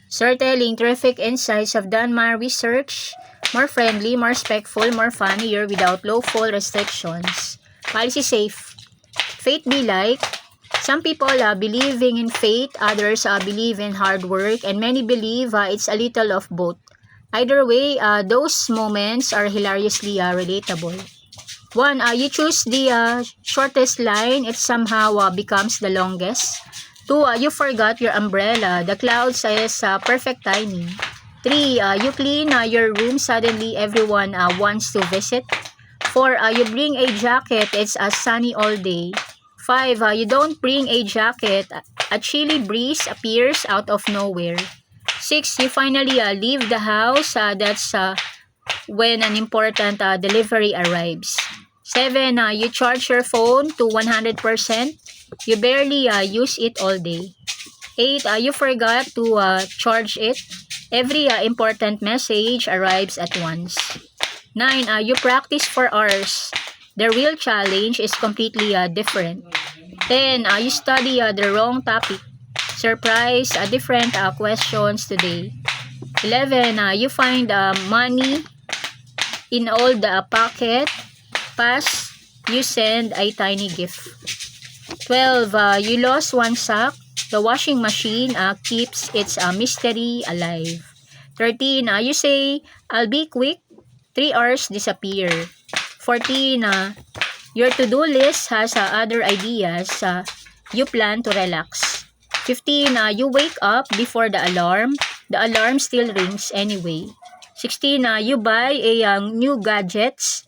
Sir telling terrific insights. Have done my research. More friendly, more respectful, more funnier without lawful restrictions. Policy safe. Fate be like. Some people believing in fate, others believe in hard work, and many believe it's a little of both. Either way, those moments are hilariously relatable. One, you choose the shortest line, it somehow becomes the longest. Two, you forgot your umbrella, the clouds is perfect timing. Three, you clean your room, suddenly everyone wants to visit. Four, you bring a jacket, it's sunny all day. Five, you don't bring a jacket, a chilly breeze appears out of nowhere. Six, you finally leave the house, that's when an important delivery arrives. 7, you charge your phone to 100%. You barely use it all day. 8, you forgot to charge it. Every important message arrives at once. 9, you practice for hours. The real challenge is completely different. 10, you study the wrong topic. Surprise, different questions today. 11, you find money in all the pocket. Pass, you send a tiny gift. 12, you lost one sock. The washing machine keeps its mystery alive. 13, you say, I'll be quick. 3 hours disappear. 14, your to-do list has other ideas. You plan to relax. 15, you wake up before the alarm. The alarm still rings anyway. 16, you buy a new gadgets.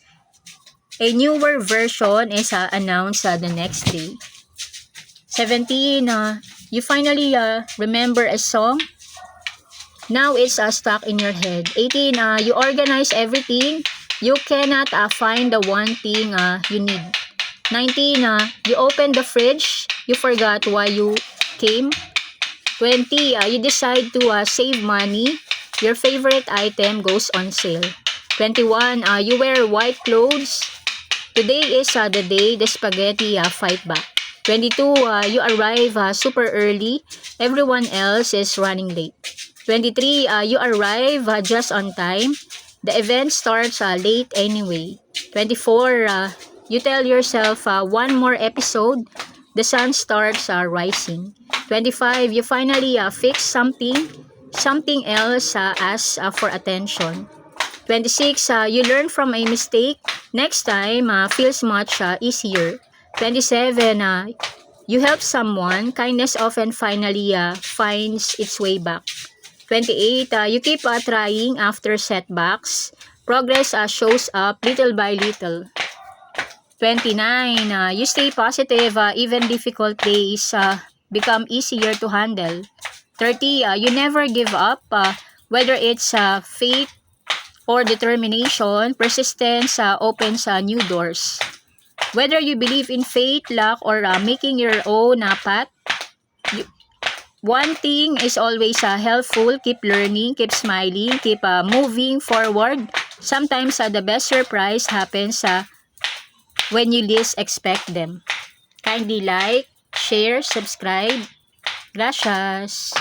A newer version is announced the next day. 17, you finally remember a song. Now it's stuck in your head. 18, you organize everything. You cannot find the one thing you need. 19, you open the fridge. You forgot why you came. 20, you decide to save money. Your favorite item goes on sale. 21, you wear white clothes. Today is the day the spaghetti fight back. 22, you arrive super early. Everyone else is running late. 23, you arrive just on time. The event starts late anyway. 24, you tell yourself one more episode. The sun starts rising. 25, you finally fix something. Something else asks for attention. 26, you learn from a mistake. Next time feels much easier. 27, you help someone. Kindness often finally finds its way back. 28, you keep trying after setbacks. Progress shows up little by little. 29, you stay positive. Even difficult days become easier to handle. 30, you never give up. Whether it's faith or determination, persistence opens new doors. Whether you believe in fate, luck, or making your own path, one thing is always helpful. Keep learning, keep smiling, keep moving forward. Sometimes the best surprise happens when you least expect them. Kindly like, share, subscribe. Gracias.